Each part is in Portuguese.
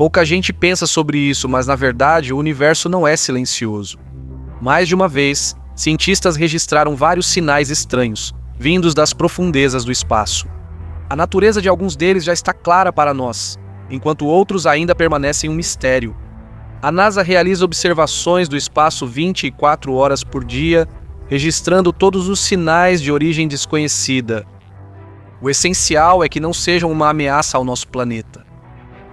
Pouca gente pensa sobre isso, mas na verdade o universo não é silencioso. Mais de uma vez, cientistas registraram vários sinais estranhos, vindos das profundezas do espaço. A natureza de alguns deles já está clara para nós, enquanto outros ainda permanecem um mistério. A NASA realiza observações do espaço 24 horas por dia, registrando todos os sinais de origem desconhecida. O essencial é que não sejam uma ameaça ao nosso planeta.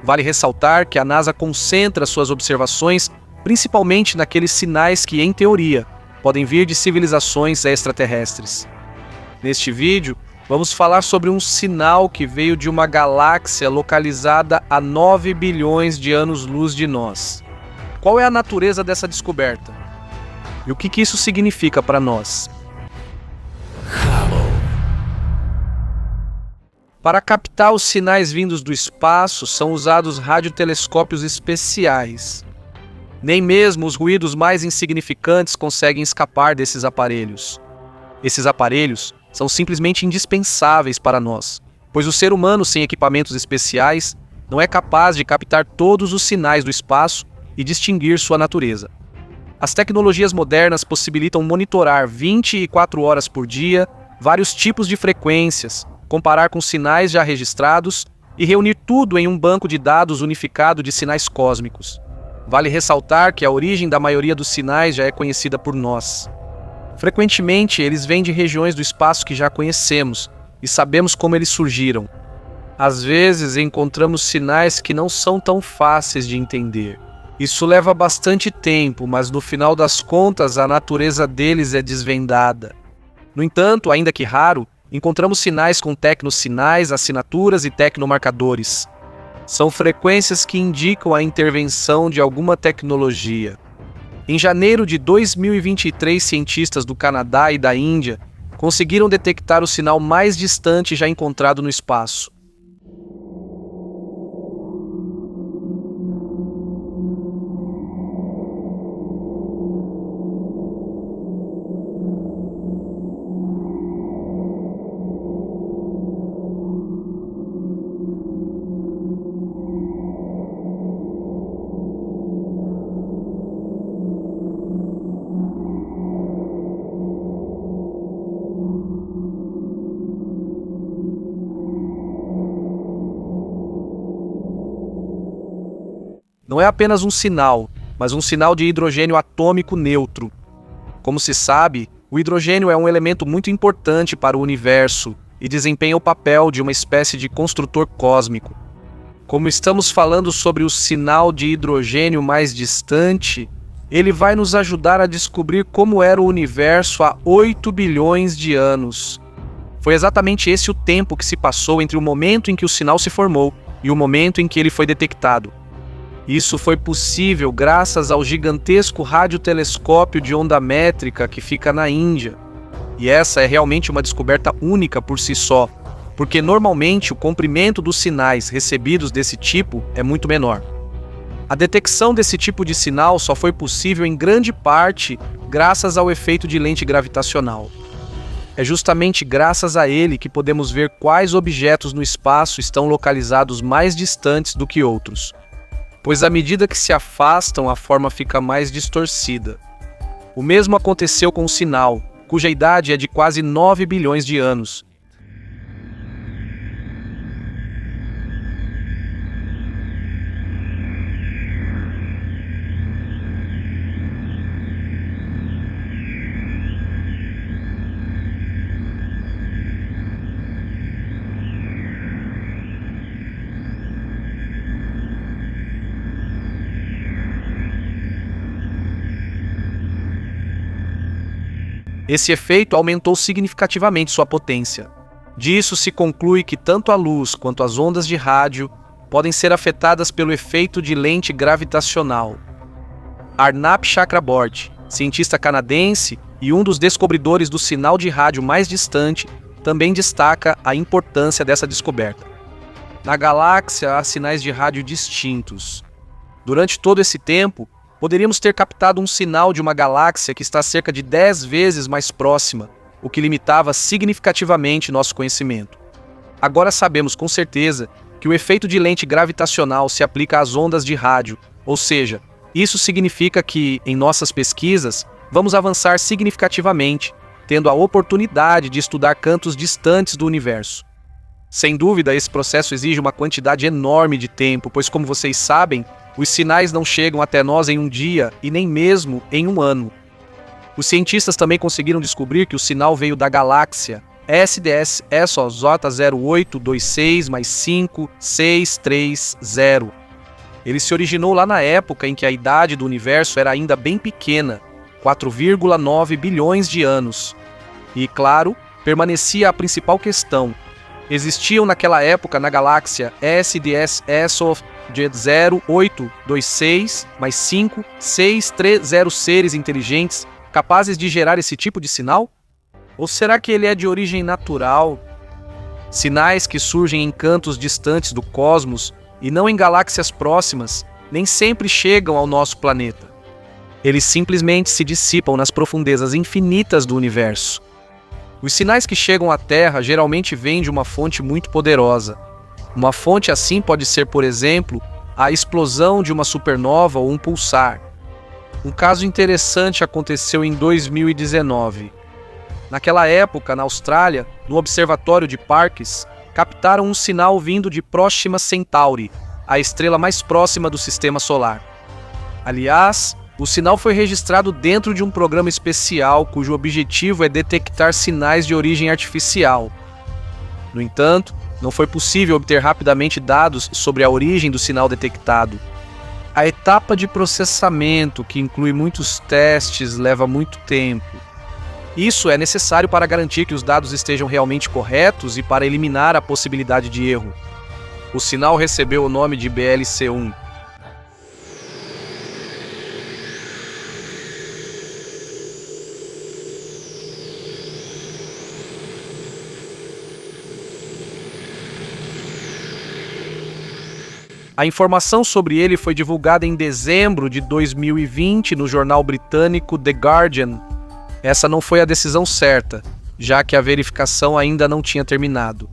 Vale ressaltar que a NASA concentra suas observações principalmente naqueles sinais que, em teoria, podem vir de civilizações extraterrestres. Neste vídeo, vamos falar sobre um sinal que veio de uma galáxia localizada a 9 bilhões de anos-luz de nós. Qual é a natureza dessa descoberta? E o que isso significa para nós? Para captar os sinais vindos do espaço, são usados radiotelescópios especiais. Nem mesmo os ruídos mais insignificantes conseguem escapar desses aparelhos. Esses aparelhos são simplesmente indispensáveis para nós, pois o ser humano sem equipamentos especiais não é capaz de captar todos os sinais do espaço e distinguir sua natureza. As tecnologias modernas possibilitam monitorar 24 horas por dia vários tipos de frequências, comparar com sinais já registrados e reunir tudo em um banco de dados unificado de sinais cósmicos. Vale ressaltar que a origem da maioria dos sinais já é conhecida por nós. Frequentemente, eles vêm de regiões do espaço que já conhecemos e sabemos como eles surgiram. Às vezes, encontramos sinais que não são tão fáceis de entender. Isso leva bastante tempo, mas no final das contas, a natureza deles é desvendada. No entanto, ainda que raro, encontramos sinais com tecnosinais, assinaturas e tecnomarcadores. São frequências que indicam a intervenção de alguma tecnologia. Em janeiro de 2023, cientistas do Canadá e da Índia conseguiram detectar o sinal mais distante já encontrado no espaço. Não é apenas um sinal, mas um sinal de hidrogênio atômico neutro. Como se sabe, o hidrogênio é um elemento muito importante para o universo e desempenha o papel de uma espécie de construtor cósmico. Como estamos falando sobre o sinal de hidrogênio mais distante, ele vai nos ajudar a descobrir como era o universo há 8 bilhões de anos. Foi exatamente esse o tempo que se passou entre o momento em que o sinal se formou e o momento em que ele foi detectado. Isso foi possível graças ao gigantesco radiotelescópio de onda métrica que fica na Índia. E essa é realmente uma descoberta única por si só, porque normalmente o comprimento dos sinais recebidos desse tipo é muito menor. A detecção desse tipo de sinal só foi possível em grande parte graças ao efeito de lente gravitacional. É justamente graças a ele que podemos ver quais objetos no espaço estão localizados mais distantes do que outros. Pois à medida que se afastam, a forma fica mais distorcida. O mesmo aconteceu com o sinal, cuja idade é de quase 9 bilhões de anos. Esse efeito aumentou significativamente sua potência. Disso se conclui que tanto a luz quanto as ondas de rádio podem ser afetadas pelo efeito de lente gravitacional. Arnab Chakraborty, cientista canadense e um dos descobridores do sinal de rádio mais distante, também destaca a importância dessa descoberta. Na galáxia há sinais de rádio distintos. Durante todo esse tempo, poderíamos ter captado um sinal de uma galáxia que está cerca de 10 vezes mais próxima, o que limitava significativamente nosso conhecimento. Agora sabemos com certeza que o efeito de lente gravitacional se aplica às ondas de rádio, ou seja, isso significa que, em nossas pesquisas, vamos avançar significativamente, tendo a oportunidade de estudar cantos distantes do universo. Sem dúvida, esse processo exige uma quantidade enorme de tempo, pois, como vocês sabem, os sinais não chegam até nós em um dia e nem mesmo em um ano. Os cientistas também conseguiram descobrir que o sinal veio da galáxia SDS SOJ0826+5630. Ele se originou lá na época em que a idade do universo era ainda bem pequena, 4,9 bilhões de anos. E, claro, permanecia a principal questão. Existiam naquela época na galáxia SDS SOJ0826+5630 seres inteligentes capazes de gerar esse tipo de sinal? Ou será que ele é de origem natural? Sinais que surgem em cantos distantes do cosmos e não em galáxias próximas nem sempre chegam ao nosso planeta. Eles simplesmente se dissipam nas profundezas infinitas do universo. Os sinais que chegam à Terra geralmente vêm de uma fonte muito poderosa. Uma fonte assim pode ser, por exemplo, a explosão de uma supernova ou um pulsar. Um caso interessante aconteceu em 2019. Naquela época, na Austrália, no Observatório de Parkes, captaram um sinal vindo de Próxima Centauri, a estrela mais próxima do Sistema Solar. Aliás, o sinal foi registrado dentro de um programa especial cujo objetivo é detectar sinais de origem artificial. No entanto, não foi possível obter rapidamente dados sobre a origem do sinal detectado. A etapa de processamento, que inclui muitos testes, leva muito tempo. Isso é necessário para garantir que os dados estejam realmente corretos e para eliminar a possibilidade de erro. O sinal recebeu o nome de BLC1. A informação sobre ele foi divulgada em dezembro de 2020 no jornal britânico The Guardian. Essa não foi a decisão certa, já que a verificação ainda não tinha terminado.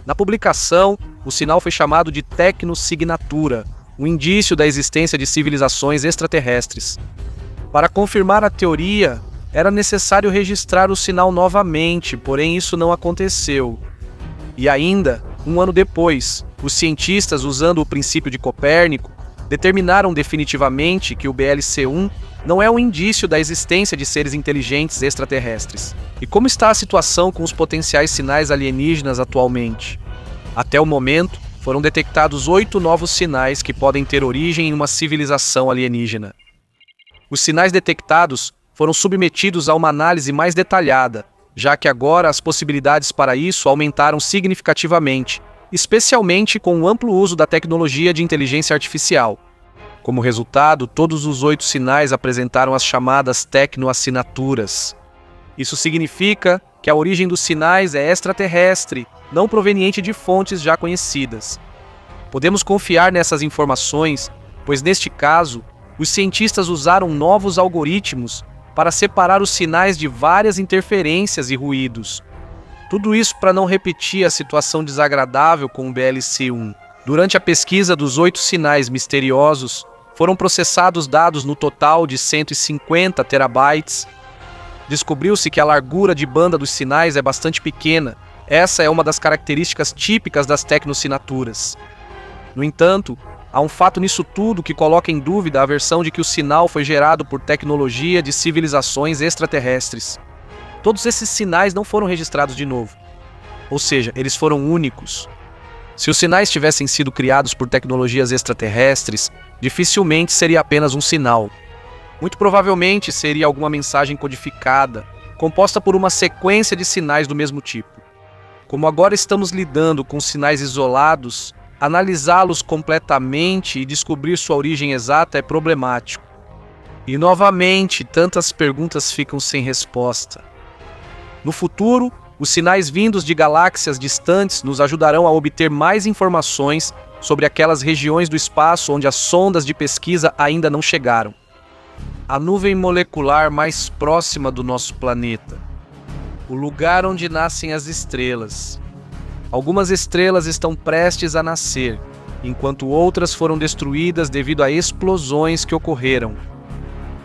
Na publicação, o sinal foi chamado de tecnossignatura, um indício da existência de civilizações extraterrestres. Para confirmar a teoria, era necessário registrar o sinal novamente, porém isso não aconteceu. E ainda, um ano depois, os cientistas, usando o princípio de Copérnico, determinaram definitivamente que o BLC1 não é um indício da existência de seres inteligentes extraterrestres. E como está a situação com os potenciais sinais alienígenas atualmente? Até o momento, foram detectados 8 novos sinais que podem ter origem em uma civilização alienígena. Os sinais detectados foram submetidos a uma análise mais detalhada, já que agora as possibilidades para isso aumentaram significativamente, especialmente com o amplo uso da tecnologia de inteligência artificial. Como resultado, todos os 8 sinais apresentaram as chamadas tecnoassinaturas. Isso significa que a origem dos sinais é extraterrestre, não proveniente de fontes já conhecidas. Podemos confiar nessas informações, pois neste caso, os cientistas usaram novos algoritmos para separar os sinais de várias interferências e ruídos. Tudo isso para não repetir a situação desagradável com o BLC1. Durante a pesquisa dos 8 sinais misteriosos, foram processados dados no total de 150 terabytes. Descobriu-se que a largura de banda dos sinais é bastante pequena. Essa é uma das características típicas das tecnossinaturas. No entanto, há um fato nisso tudo que coloca em dúvida a versão de que o sinal foi gerado por tecnologia de civilizações extraterrestres. Todos esses sinais não foram registrados de novo. Ou seja, eles foram únicos. Se os sinais tivessem sido criados por tecnologias extraterrestres, dificilmente seria apenas um sinal. Muito provavelmente seria alguma mensagem codificada, composta por uma sequência de sinais do mesmo tipo. Como agora estamos lidando com sinais isolados, analisá-los completamente e descobrir sua origem exata é problemático. E novamente, tantas perguntas ficam sem resposta. No futuro, os sinais vindos de galáxias distantes nos ajudarão a obter mais informações sobre aquelas regiões do espaço onde as sondas de pesquisa ainda não chegaram. A nuvem molecular mais próxima do nosso planeta. O lugar onde nascem as estrelas. Algumas estrelas estão prestes a nascer, enquanto outras foram destruídas devido a explosões que ocorreram.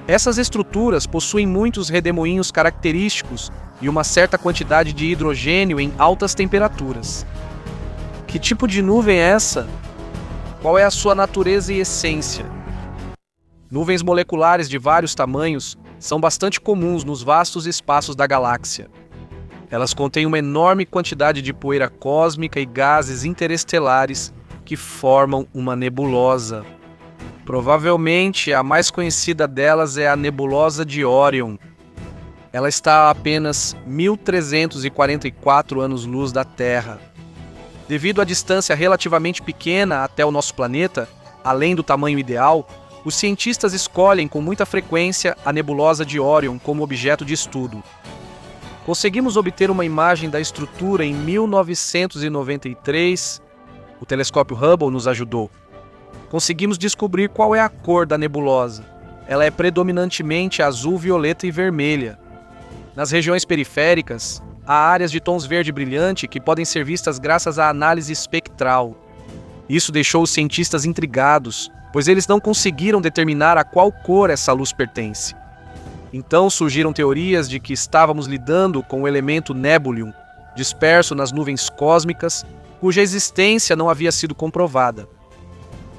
Essas estruturas possuem muitos redemoinhos característicos e uma certa quantidade de hidrogênio em altas temperaturas. Que tipo de nuvem é essa? Qual é a sua natureza e essência? Nuvens moleculares de vários tamanhos são bastante comuns nos vastos espaços da galáxia. Elas contêm uma enorme quantidade de poeira cósmica e gases interestelares que formam uma nebulosa. Provavelmente a mais conhecida delas é a nebulosa de Órion. Ela está a apenas 1.344 anos-luz da Terra. Devido à distância relativamente pequena até o nosso planeta, além do tamanho ideal, os cientistas escolhem com muita frequência a nebulosa de Órion como objeto de estudo. Conseguimos obter uma imagem da estrutura em 1993. O telescópio Hubble nos ajudou. Conseguimos descobrir qual é a cor da nebulosa. Ela é predominantemente azul, violeta e vermelha. Nas regiões periféricas, há áreas de tons verde brilhante que podem ser vistas graças à análise espectral. Isso deixou os cientistas intrigados, pois eles não conseguiram determinar a qual cor essa luz pertence. Então surgiram teorias de que estávamos lidando com o elemento Nebulium, disperso nas nuvens cósmicas, cuja existência não havia sido comprovada.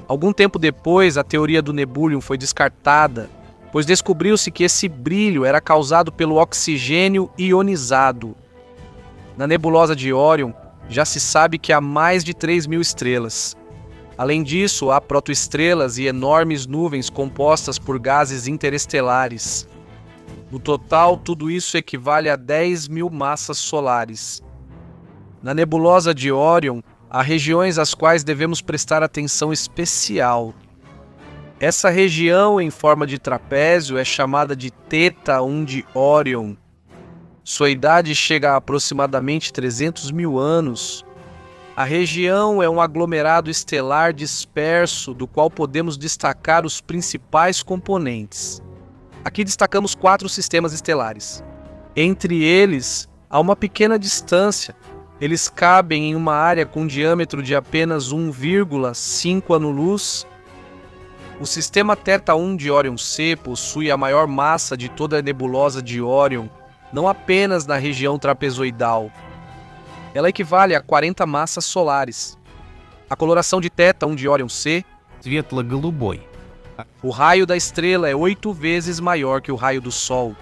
Algum tempo depois, a teoria do Nebulium foi descartada, pois descobriu-se que esse brilho era causado pelo oxigênio ionizado. Na nebulosa de Órion, já se sabe que há mais de 3.000 estrelas. Além disso, há protoestrelas e enormes nuvens compostas por gases interestelares. No total, tudo isso equivale a 10.000 massas solares. Na nebulosa de Órion, há regiões às quais devemos prestar atenção especial. Essa região em forma de trapézio é chamada de Θ 1 de Órion. Sua idade chega a aproximadamente 300.000 anos. A região é um aglomerado estelar disperso do qual podemos destacar os principais componentes. Aqui destacamos 4 sistemas estelares. Entre eles, há uma pequena distância. Eles cabem em uma área com diâmetro de apenas 1,5 ano-luz. O sistema Θ 1 de Órion C possui a maior massa de toda a nebulosa de Órion, não apenas na região trapezoidal. Ela equivale a 40 massas solares. A coloração de Θ 1 de Órion C, светло-голубой. o raio da estrela é 8 vezes maior que o raio do Sol.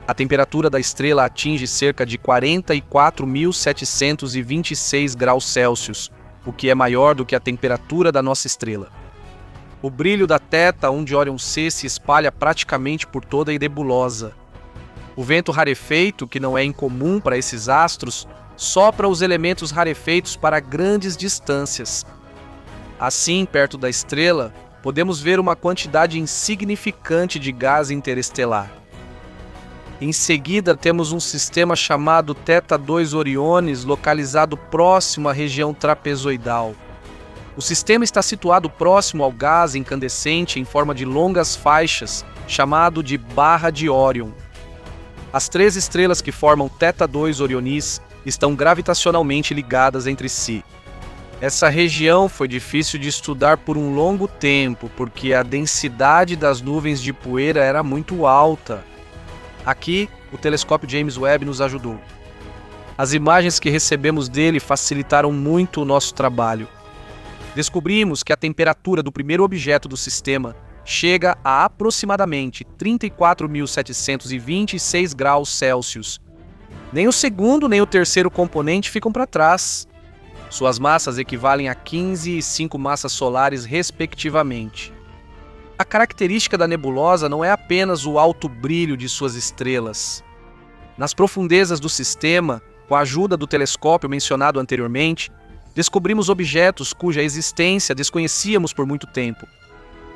A temperatura da estrela atinge cerca de 44.726 graus Celsius, o que é maior do que a temperatura da nossa estrela. O brilho da Θ 1 de Órion C se espalha praticamente por toda a nebulosa. O vento rarefeito, que não é incomum para esses astros, sopra os elementos rarefeitos para grandes distâncias. Assim, perto da estrela, podemos ver uma quantidade insignificante de gás interestelar. Em seguida, temos um sistema chamado Θ 2 Oriones, localizado próximo à região trapezoidal. O sistema está situado próximo ao gás incandescente em forma de longas faixas, chamado de Barra de Órion. As 3 estrelas que formam Θ 2 Orionis estão gravitacionalmente ligadas entre si. Essa região foi difícil de estudar por um longo tempo, porque a densidade das nuvens de poeira era muito alta. Aqui, o telescópio James Webb nos ajudou. As imagens que recebemos dele facilitaram muito o nosso trabalho. Descobrimos que a temperatura do primeiro objeto do sistema chega a aproximadamente 34.726 graus Celsius. Nem o segundo nem o terceiro componente ficam para trás. Suas massas equivalem a 15 e 5 massas solares, respectivamente. A característica da nebulosa não é apenas o alto brilho de suas estrelas. Nas profundezas do sistema, com a ajuda do telescópio mencionado anteriormente, descobrimos objetos cuja existência desconhecíamos por muito tempo.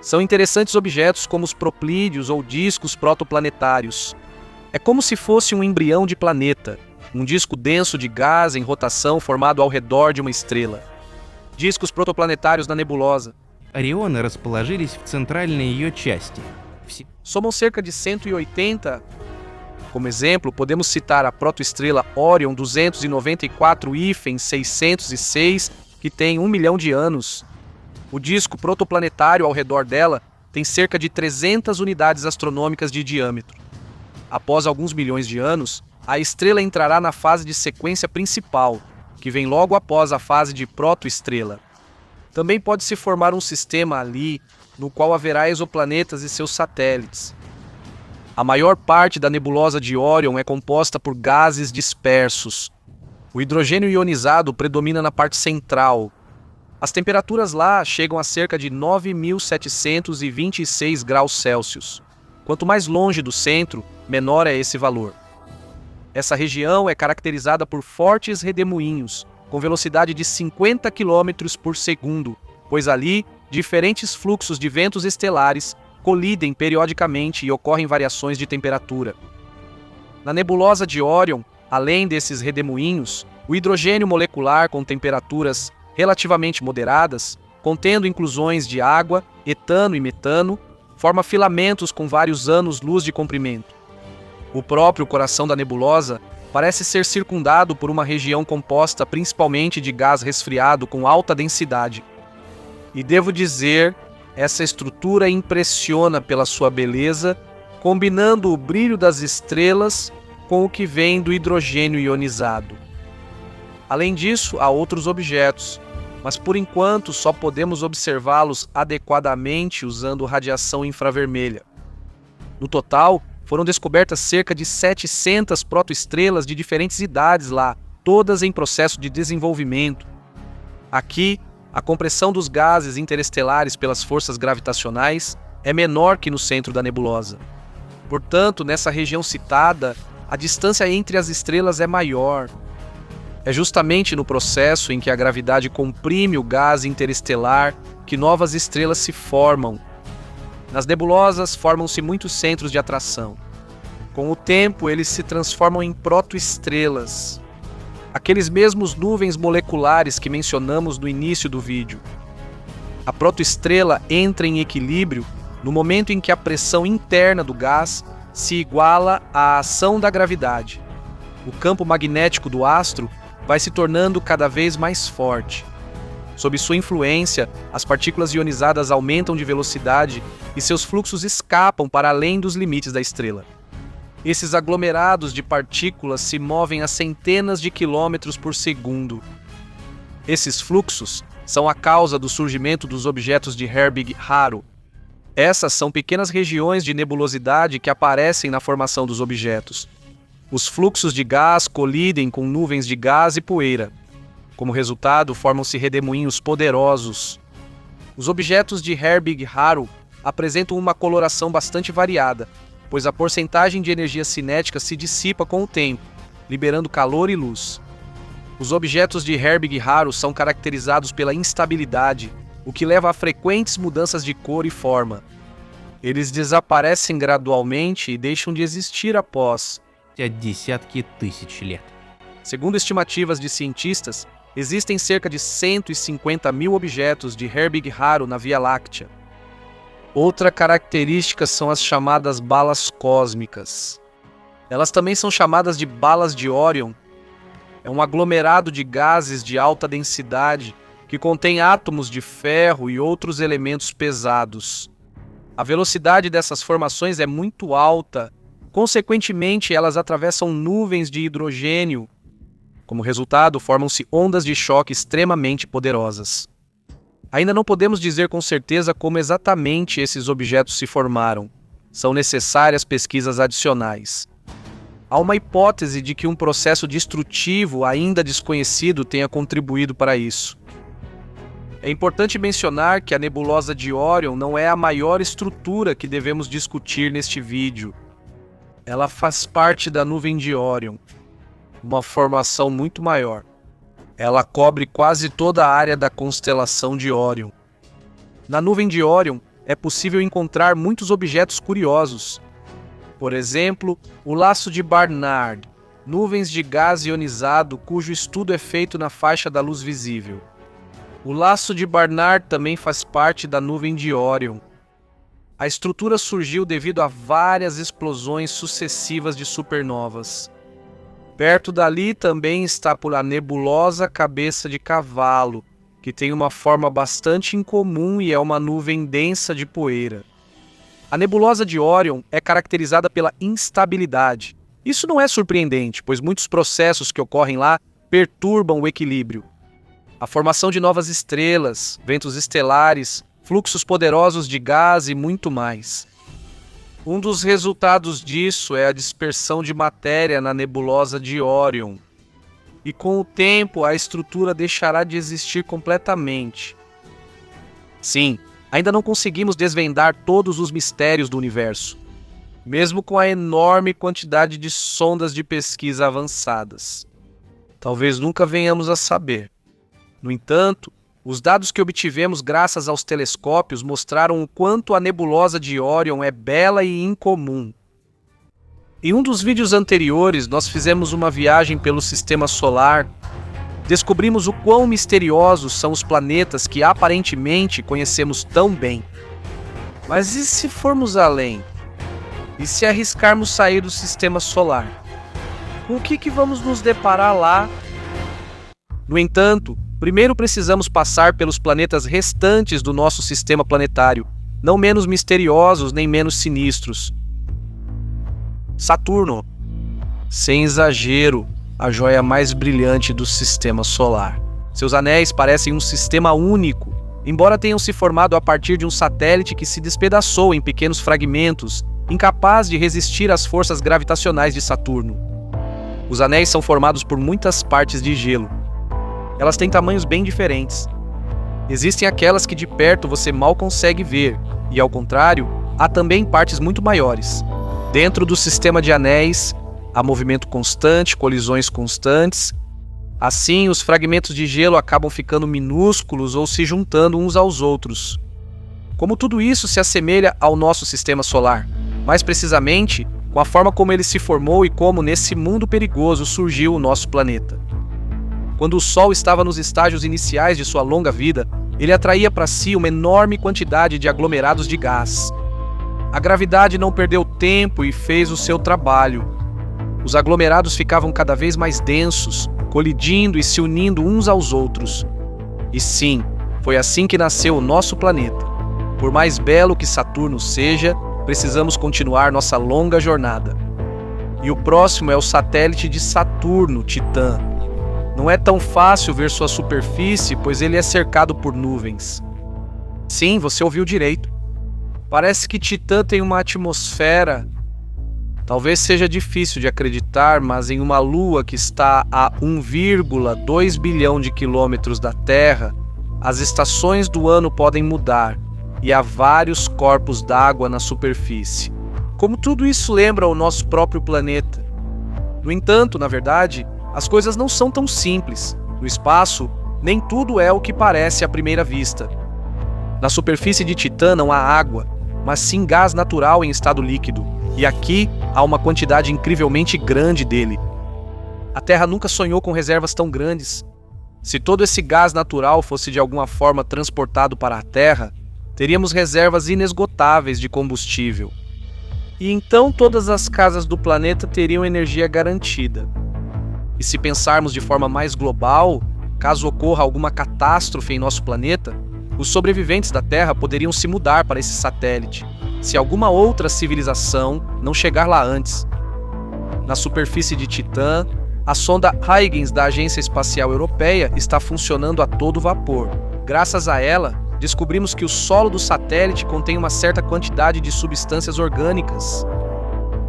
São interessantes objetos como os proplídeos ou discos protoplanetários. É como se fosse um embrião de planeta, um disco denso de gás em rotação formado ao redor de uma estrela. Discos protoplanetários na nebulosa. Орионы расположились в центральной ее части. Somam cerca de 180 Como exemplo, podemos citar a protoestrela Orion 294-606, que tem 1 milhão de anos. O disco protoplanetário ao redor dela tem cerca de 300 unidades astronômicas de diâmetro. Após alguns milhões de anos, a estrela entrará na fase de sequência principal, que vem logo após a fase de protoestrela. Também pode se formar um sistema ali, no qual haverá exoplanetas e seus satélites. A maior parte da nebulosa de Orion é composta por gases dispersos. O hidrogênio ionizado predomina na parte central. As temperaturas lá chegam a cerca de 9.726 graus Celsius. Quanto mais longe do centro, menor é esse valor. Essa região é caracterizada por fortes redemoinhos, com velocidade de 50 km por segundo, pois ali diferentes fluxos de ventos estelares colidem periodicamente e ocorrem variações de temperatura. Na nebulosa de Orion, além desses redemoinhos, o hidrogênio molecular com temperaturas relativamente moderadas, contendo inclusões de água, etano e metano, forma filamentos com vários anos-luz de comprimento. O próprio coração da nebulosa parece ser circundado por uma região composta principalmente de gás resfriado com alta densidade. E devo dizer, essa estrutura impressiona pela sua beleza, combinando o brilho das estrelas com o que vem do hidrogênio ionizado. Além disso, há outros objetos, mas por enquanto só podemos observá-los adequadamente usando radiação infravermelha. No total, foram descobertas cerca de 700 protoestrelas de diferentes idades lá, todas em processo de desenvolvimento. Aqui, a compressão dos gases interestelares pelas forças gravitacionais é menor que no centro da nebulosa. Portanto, nessa região citada, a distância entre as estrelas é maior. É justamente no processo em que a gravidade comprime o gás interestelar que novas estrelas se formam. Nas nebulosas formam-se muitos centros de atração. Com o tempo, eles se transformam em protoestrelas, aqueles mesmos nuvens moleculares que mencionamos no início do vídeo. A protoestrela entra em equilíbrio no momento em que a pressão interna do gás se iguala à ação da gravidade. O campo magnético do astro vai se tornando cada vez mais forte. Sob sua influência, as partículas ionizadas aumentam de velocidade e seus fluxos escapam para além dos limites da estrela. Esses aglomerados de partículas se movem a centenas de quilômetros por segundo. Esses fluxos são a causa do surgimento dos objetos de Herbig-Haro. Essas são pequenas regiões de nebulosidade que aparecem na formação dos objetos. Os fluxos de gás colidem com nuvens de gás e poeira. Como resultado, formam-se redemoinhos poderosos. Os objetos de Herbig-Haro apresentam uma coloração bastante variada, pois a porcentagem de energia cinética se dissipa com o tempo, liberando calor e luz. Os objetos de Herbig-Haro são caracterizados pela instabilidade, o que leva a frequentes mudanças de cor e forma. Eles desaparecem gradualmente e deixam de existir após. Десятки тысяч лет. Segundo estimativas de cientistas, existem cerca de 150 mil objetos de Herbig-Haro na Via Láctea. Outra característica são as chamadas balas cósmicas. Elas também são chamadas de balas de Orion. É um aglomerado de gases de alta densidade que contém átomos de ferro e outros elementos pesados. A velocidade dessas formações é muito alta, consequentemente elas atravessam nuvens de hidrogênio. Como resultado, formam-se ondas de choque extremamente poderosas. Ainda não podemos dizer com certeza como exatamente esses objetos se formaram. São necessárias pesquisas adicionais. Há uma hipótese de que um processo destrutivo ainda desconhecido tenha contribuído para isso. É importante mencionar que a nebulosa de Orion não é a maior estrutura que devemos discutir neste vídeo. Ela faz parte da nuvem de Orion, uma formação muito maior. Ela cobre quase toda a área da constelação de Orion. Na nuvem de Orion é possível encontrar muitos objetos curiosos. Por exemplo, o laço de Barnard, nuvens de gás ionizado cujo estudo é feito na faixa da luz visível. O laço de Barnard também faz parte da nuvem de Orion. A A estrutura surgiu devido a várias explosões sucessivas de supernovas. Perto dali também está a nebulosa Cabeça de Cavalo, que tem uma forma bastante incomum e é uma nuvem densa de poeira. A nebulosa de Órion é caracterizada pela instabilidade. Isso não é surpreendente, pois muitos processos que ocorrem lá perturbam o equilíbrio. A formação de novas estrelas, ventos estelares, fluxos poderosos de gás e muito mais. Um dos resultados disso é a dispersão de matéria na nebulosa de Órion. E com o tempo, a estrutura deixará de existir completamente. Sim, ainda não conseguimos desvendar todos os mistérios do universo, mesmo com a enorme quantidade de sondas de pesquisa avançadas. Talvez nunca venhamos a saber. No entanto, os dados que obtivemos graças aos telescópios mostraram o quanto a nebulosa de Órion é bela e incomum. Em um dos vídeos anteriores, nós fizemos uma viagem pelo sistema solar. Descobrimos o quão misteriosos são os planetas que aparentemente conhecemos tão bem. Mas e se formos além? E se arriscarmos sair do sistema solar? Com o que vamos nos deparar lá? No entanto, primeiro precisamos passar pelos planetas restantes do nosso sistema planetário, não menos misteriosos nem menos sinistros. Saturno. Sem exagero, a joia mais brilhante do sistema solar. Seus anéis parecem um sistema único, embora tenham se formado a partir de um satélite que se despedaçou em pequenos fragmentos, incapaz de resistir às forças gravitacionais de Saturno. Os anéis são formados por muitas partes de gelo. Elas têm tamanhos bem diferentes. Existem aquelas que de perto você mal consegue ver, e ao contrário, há também partes muito maiores. Dentro do sistema de anéis, há movimento constante, colisões constantes. Assim, os fragmentos de gelo acabam ficando minúsculos ou se juntando uns aos outros. Como tudo isso se assemelha ao nosso sistema solar, mais precisamente, com a forma como ele se formou e como, nesse mundo perigoso, surgiu o nosso planeta. Quando o Sol estava nos estágios iniciais de sua longa vida, ele atraía para si uma enorme quantidade de aglomerados de gás. A gravidade não perdeu tempo e fez o seu trabalho. Os aglomerados ficavam cada vez mais densos, colidindo e se unindo uns aos outros. E sim, foi assim que nasceu o nosso planeta. Por mais belo que Saturno seja, precisamos continuar nossa longa jornada. E o próximo é o satélite de Saturno, Titã. Não é tão fácil ver sua superfície, pois ele é cercado por nuvens. Sim, você ouviu direito. Parece que Titã tem uma atmosfera. Talvez seja difícil de acreditar, mas em uma lua que está a 1,2 bilhão de quilômetros da Terra, as estações do ano podem mudar e há vários corpos d'água na superfície. Como tudo isso lembra o nosso próprio planeta. No entanto, na verdade, as coisas não são tão simples. No espaço, nem tudo é o que parece à primeira vista. Na superfície de Titã não há água, mas sim gás natural em estado líquido, e aqui há uma quantidade incrivelmente grande dele. A Terra nunca sonhou com reservas tão grandes. Se todo esse gás natural fosse de alguma forma transportado para a Terra, teríamos reservas inesgotáveis de combustível. E então todas as casas do planeta teriam energia garantida. E se pensarmos de forma mais global, caso ocorra alguma catástrofe em nosso planeta, os sobreviventes da Terra poderiam se mudar para esse satélite, se alguma outra civilização não chegar lá antes. Na superfície de Titã, a sonda Huygens da Agência Espacial Europeia está funcionando a todo vapor. Graças a ela, descobrimos que o solo do satélite contém uma certa quantidade de substâncias orgânicas.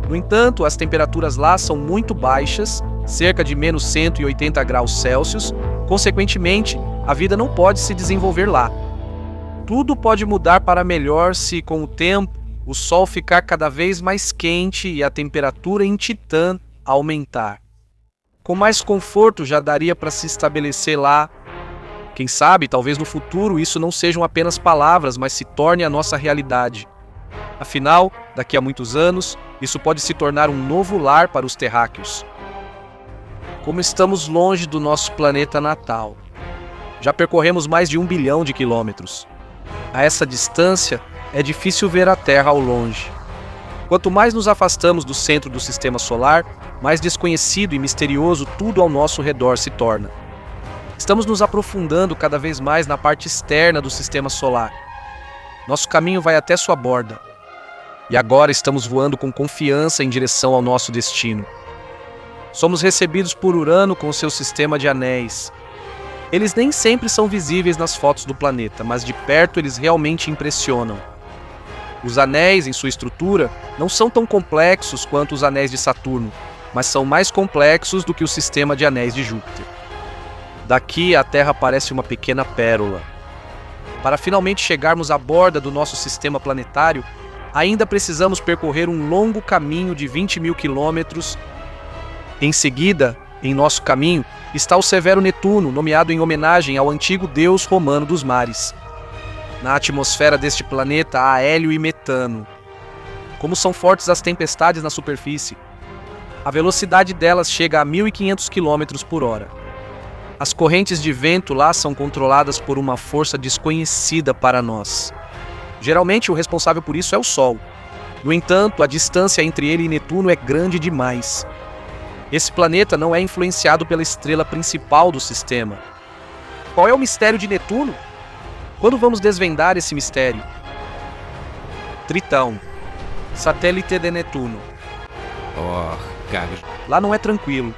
No entanto, as temperaturas lá são muito baixas, cerca de menos 180 graus Celsius, consequentemente, a vida não pode se desenvolver lá. Tudo pode mudar para melhor se, com o tempo, o Sol ficar cada vez mais quente e a temperatura em Titã aumentar. Com mais conforto já daria para se estabelecer lá. Quem sabe, talvez no futuro isso não sejam apenas palavras, mas se torne a nossa realidade. Afinal, daqui a muitos anos, isso pode se tornar um novo lar para os terráqueos. Como estamos longe do nosso planeta natal. Já percorremos mais de 1 bilhão de quilômetros. A essa distância, é difícil ver a Terra ao longe. Quanto mais nos afastamos do centro do sistema solar, mais desconhecido e misterioso tudo ao nosso redor se torna. Estamos nos aprofundando cada vez mais na parte externa do sistema solar. Nosso caminho vai até sua borda. E agora estamos voando com confiança em direção ao nosso destino. Somos recebidos por Urano com seu sistema de anéis. Eles nem sempre são visíveis nas fotos do planeta, mas de perto eles realmente impressionam. Os anéis, em sua estrutura, não são tão complexos quanto os anéis de Saturno, mas são mais complexos do que o sistema de anéis de Júpiter. Daqui a Terra parece uma pequena pérola. Para finalmente chegarmos à borda do nosso sistema planetário, ainda precisamos percorrer um longo caminho de 20 mil quilômetros. Em seguida, em nosso caminho, está o Severo Netuno, nomeado em homenagem ao antigo deus romano dos mares. Na atmosfera deste planeta há hélio e metano. Como são fortes as tempestades na superfície, a velocidade delas chega a 1.500 km por hora. As correntes de vento lá são controladas por uma força desconhecida para nós. Geralmente, o responsável por isso é o Sol. No entanto, a distância entre ele e Netuno é grande demais. Esse planeta não é influenciado pela estrela principal do sistema. Qual é o mistério de Netuno? Quando vamos desvendar esse mistério? Tritão, satélite de Netuno. Ох, как же. Lá não é tranquilo.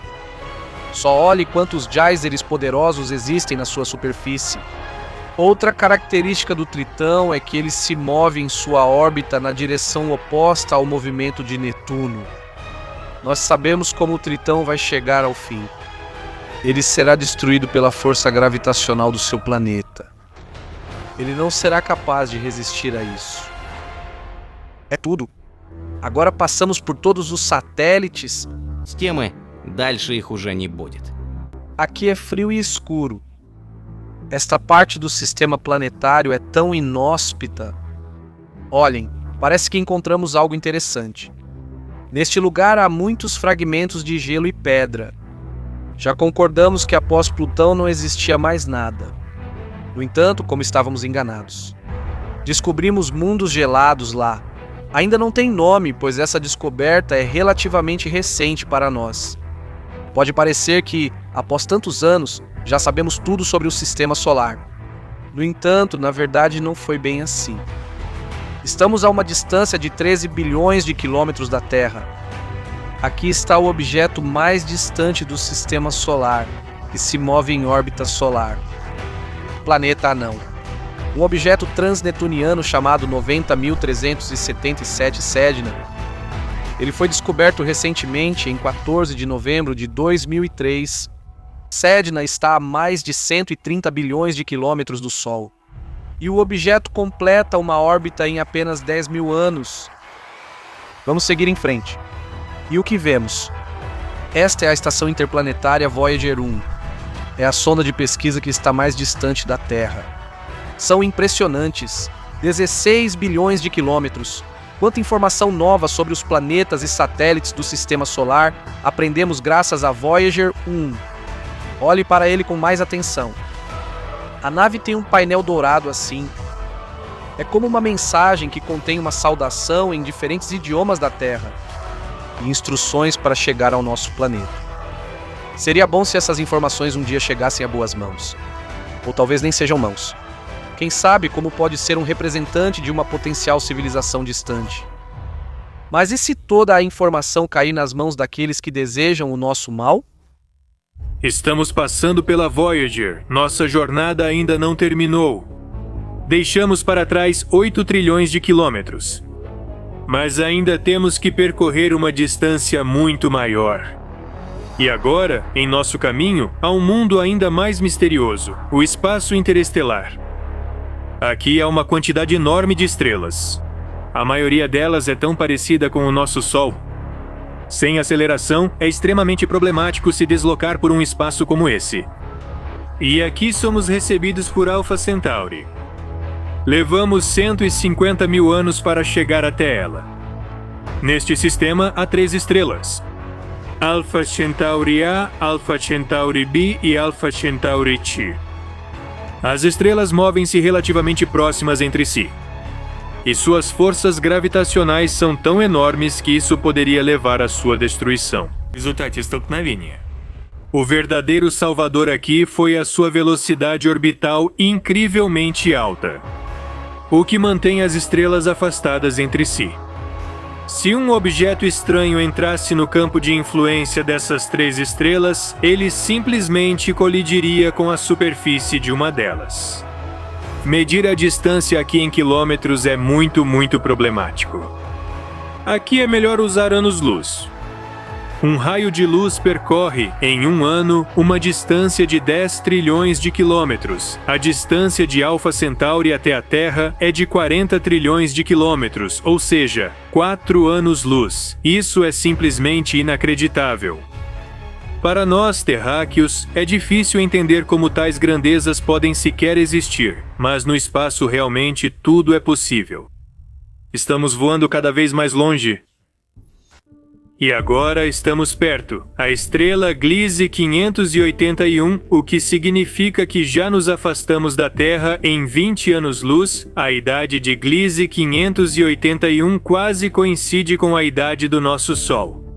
Só olhe quantos geysers poderosos existem na sua superfície. Outra característica do Tritão é que ele se move em sua órbita na direção oposta ao movimento de Netuno. Nós sabemos como o Tritão vai chegar ao fim. Ele será destruído pela força gravitacional do seu planeta. Ele não será capaz de resistir a isso. É tudo. Agora passamos por todos os satélites. С темы дальше их уже не будет. Aqui é frio e escuro. Esta parte do sistema planetário é tão inóspita. Olhem, parece que encontramos algo interessante. Neste lugar há muitos fragmentos de gelo e pedra. Já concordamos que após Plutão não existia mais nada. No entanto, como estávamos enganados. Descobrimos mundos gelados lá. Ainda não tem nome, pois essa descoberta é relativamente recente para nós. Pode parecer que, após tantos anos, já sabemos tudo sobre o sistema solar. No entanto, na verdade não foi bem assim. Estamos a uma distância de 13 bilhões de quilômetros da Terra. Aqui está o objeto mais distante do sistema solar, que se move em órbita solar. Planeta Anão. Um objeto transnetuniano chamado 90.377 Sedna. Ele foi descoberto recentemente em 14 de novembro de 2003. Sedna está a mais de 130 bilhões de quilômetros do Sol. E o objeto completa uma órbita em apenas 10 mil anos. Vamos seguir em frente. E o que vemos? Esta é a estação interplanetária Voyager 1. É a sonda de pesquisa que está mais distante da Terra. São impressionantes. 16 bilhões de quilômetros. Quanta informação nova sobre os planetas e satélites do Sistema Solar aprendemos graças a Voyager 1. Olhe para ele com mais atenção. A nave tem um painel dourado assim. É como uma mensagem que contém uma saudação em diferentes idiomas da Terra e instruções para chegar ao nosso planeta. Seria bom se essas informações um dia chegassem a boas mãos. Ou talvez nem sejam mãos. Quem sabe como pode ser um representante de uma potencial civilização distante. Mas e se toda a informação cair nas mãos daqueles que desejam o nosso mal? Estamos passando pela Voyager. Nossa jornada ainda não terminou. Deixamos para trás 8 trilhões de quilômetros. Mas ainda temos que percorrer uma distância muito maior. E agora, em nosso caminho, há um mundo ainda mais misterioso, o espaço interestelar. Aqui há uma quantidade enorme de estrelas. A maioria delas é tão parecida com o nosso Sol. Sem aceleração, é extremamente problemático se deslocar por um espaço como esse. E aqui somos recebidos por Alpha Centauri. Levamos 150 mil anos para chegar até ela. Neste sistema há 3 estrelas: Alpha Centauri A, Alpha Centauri B e Alpha Centauri T. As estrelas movem-se relativamente próximas entre si. e suas forças gravitacionais são tão enormes que isso poderia levar à sua destruição. O verdadeiro salvador aqui foi a sua velocidade orbital incrivelmente alta, o que mantém as estrelas afastadas entre si. Se um objeto estranho entrasse no campo de influência dessas 3 estrelas, ele simplesmente colidiria com a superfície de uma delas. Medir a distância aqui em quilômetros é muito problemático. Aqui é melhor usar anos-luz. Um raio de luz percorre, em um ano, uma distância de 10 trilhões de quilômetros. A distância de Alpha Centauri até a Terra é de 40 trilhões de quilômetros, ou seja, 4 anos-luz. Isso é simplesmente inacreditável. Para nós, terráqueos, é difícil entender como tais grandezas podem sequer existir, mas no espaço realmente tudo é possível. Estamos voando cada vez mais longe. E agora estamos perto, a estrela Gliese 581, o que significa que já nos afastamos da Terra em 20 anos-luz. A idade de Gliese 581 quase coincide com a idade do nosso Sol.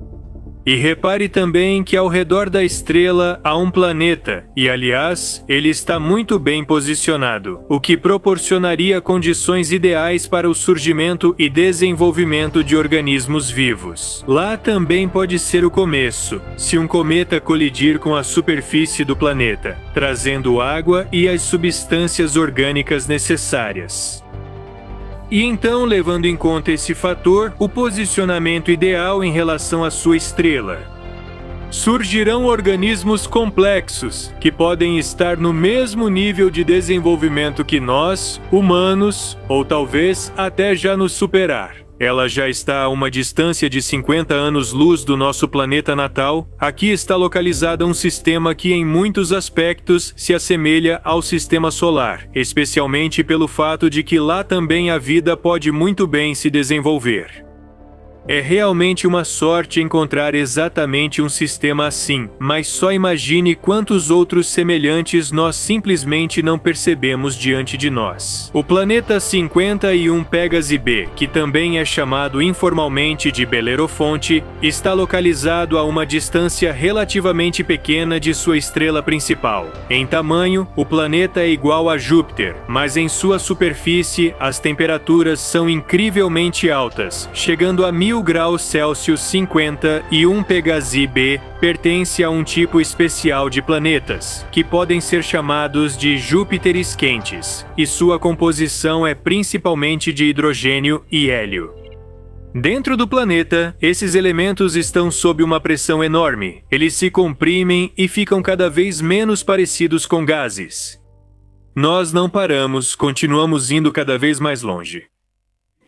E repare também que ao redor da estrela há um planeta, e aliás, ele está muito bem posicionado, o que proporcionaria condições ideais para o surgimento e desenvolvimento de organismos vivos. Lá também pode ser o começo, se um cometa colidir com a superfície do planeta, trazendo água e as substâncias orgânicas necessárias. E então, levando em conta esse fator, o posicionamento ideal em relação à sua estrela. Surgirão organismos complexos, que podem estar no mesmo nível de desenvolvimento que nós, humanos, ou talvez até já nos superar. Ela já está a uma distância de 50 anos-luz do nosso planeta natal. Aqui está localizado um sistema que em muitos aspectos se assemelha ao sistema solar, especialmente pelo fato de que lá também a vida pode muito bem se desenvolver. É realmente uma sorte encontrar exatamente um sistema assim, mas só imagine quantos outros semelhantes nós simplesmente não percebemos diante de nós. O planeta 51 Pégase B, que também é chamado informalmente de Belerofonte, está localizado a uma distância relativamente pequena de sua estrela principal. Em tamanho, o planeta é igual a Júpiter, mas em sua superfície as temperaturas são incrivelmente altas, chegando a 1000 graus Celsius. 51 Pégase B pertence a um tipo especial de planetas, que podem ser chamados de Júpiteres quentes, e sua composição é principalmente de hidrogênio e hélio. Dentro do planeta, esses elementos estão sob uma pressão enorme. Eles se comprimem e ficam cada vez menos parecidos com gases. Nós não paramos, continuamos indo cada vez mais longe.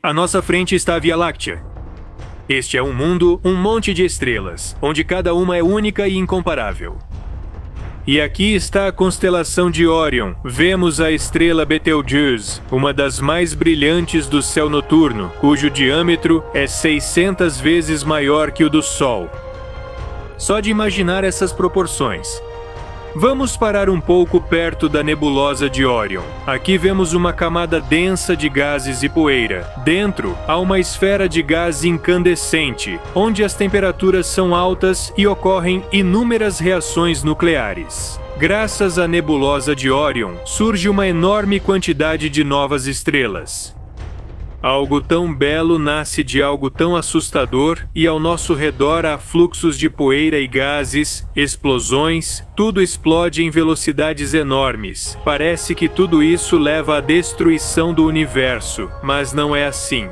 À nossa frente está a Via Láctea. Este é um mundo, um monte de estrelas, onde cada uma é única e incomparável. E aqui está a constelação de Órion. Vemos a estrela Betelgeuse, uma das mais brilhantes do céu noturno, cujo diâmetro é 600 vezes maior que o do Sol. Só de imaginar essas proporções. Vamos parar um pouco perto da nebulosa de Órion. Aqui vemos uma camada densa de gases e poeira. Dentro, há uma esfera de gás incandescente, onde as temperaturas são altas e ocorrem inúmeras reações nucleares. Graças à nebulosa de Órion, surge uma enorme quantidade de novas estrelas. Algo tão belo nasce de algo tão assustador, e ao nosso redor há fluxos de poeira e gases, explosões, tudo explode em velocidades enormes. Parece que tudo isso leva à destruição do universo, mas não é assim.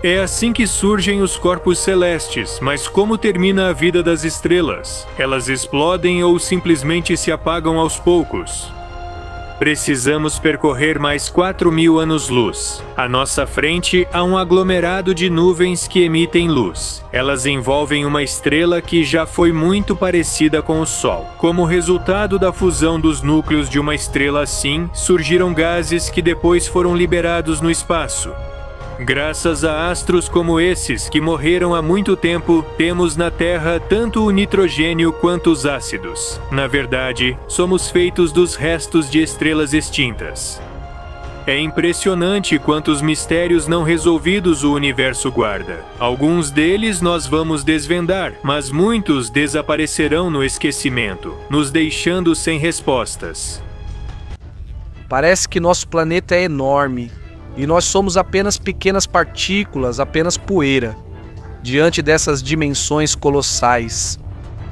É assim que surgem os corpos celestes, mas como termina a vida das estrelas? Elas explodem ou simplesmente se apagam aos poucos? Precisamos percorrer mais 4.000 anos-luz. À nossa frente há um aglomerado de nuvens que emitem luz. Elas envolvem uma estrela que já foi muito parecida com o Sol. Como resultado da fusão dos núcleos de uma estrela assim, surgiram gases que depois foram liberados no espaço. Graças a astros como esses, que morreram há muito tempo, temos na Terra tanto o nitrogênio quanto os ácidos. Na verdade, somos feitos dos restos de estrelas extintas. É impressionante quantos mistérios não resolvidos o universo guarda. Alguns deles nós vamos desvendar, mas muitos desaparecerão no esquecimento, nos deixando sem respostas. Parece que nosso planeta é enorme e nós somos apenas pequenas partículas, apenas poeira, diante dessas dimensões colossais.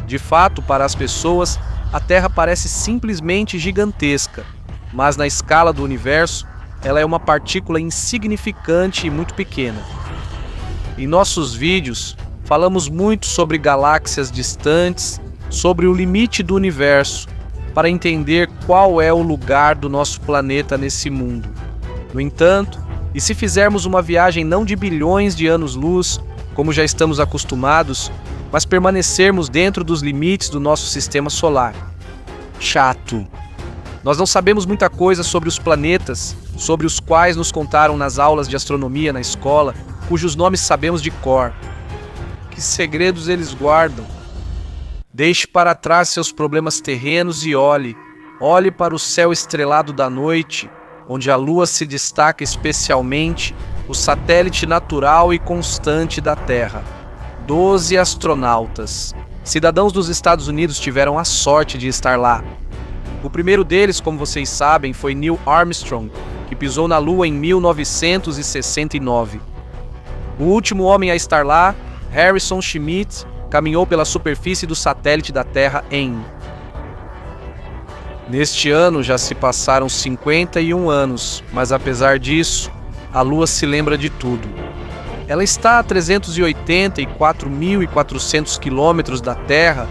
De fato, para as pessoas, a Terra parece simplesmente gigantesca, mas na escala do universo, ela é uma partícula insignificante e muito pequena. Em nossos vídeos, falamos muito sobre galáxias distantes, sobre o limite do universo, para entender qual é o lugar do nosso planeta nesse mundo. No entanto, e se fizermos uma viagem não de bilhões de anos-luz, como já estamos acostumados, mas permanecermos dentro dos limites do nosso sistema solar? Chato! Nós não sabemos muita coisa sobre os planetas, sobre os quais nos contaram nas aulas de astronomia na escola, cujos nomes sabemos de cor. Que segredos eles guardam? Deixe para trás seus problemas terrenos e olhe para o céu estrelado da noite, onde a Lua se destaca especialmente, o satélite natural e constante da Terra. 12 astronautas, cidadãos dos Estados Unidos, tiveram a sorte de estar lá. O primeiro deles, como vocês sabem, foi Neil Armstrong, que pisou na Lua em 1969. O último homem a estar lá, Harrison Schmitt, caminhou pela superfície do satélite da Terra em... Neste ano já se passaram 51 anos, mas apesar disso, a Lua se lembra de tudo. Ela está a 384.400 quilômetros da Terra,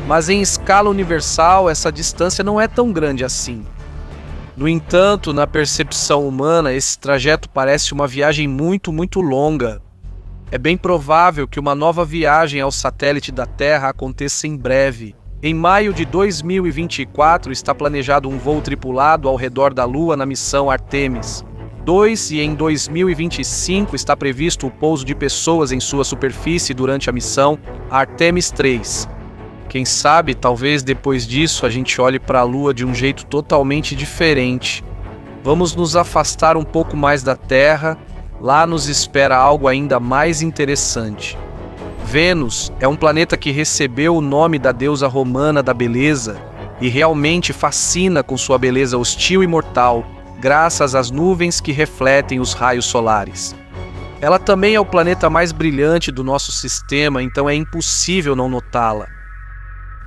mas em escala universal essa distância não é tão grande assim. No entanto, na percepção humana, esse trajeto parece uma viagem muito longa. É bem provável que uma nova viagem ao satélite da Terra aconteça em breve. Em maio de 2024 está planejado um voo tripulado ao redor da Lua na missão Artemis 2 e em 2025 está previsto o pouso de pessoas em sua superfície durante a missão Artemis 3. Quem sabe, talvez depois disso a gente olhe para a Lua de um jeito totalmente diferente. Vamos nos afastar um pouco mais da Terra, lá nos espera algo ainda mais interessante. Vênus é um planeta que recebeu o nome da deusa romana da beleza e realmente fascina com sua beleza hostil e mortal, graças às nuvens que refletem os raios solares. Ela também é o planeta mais brilhante do nosso sistema, então é impossível não notá-la.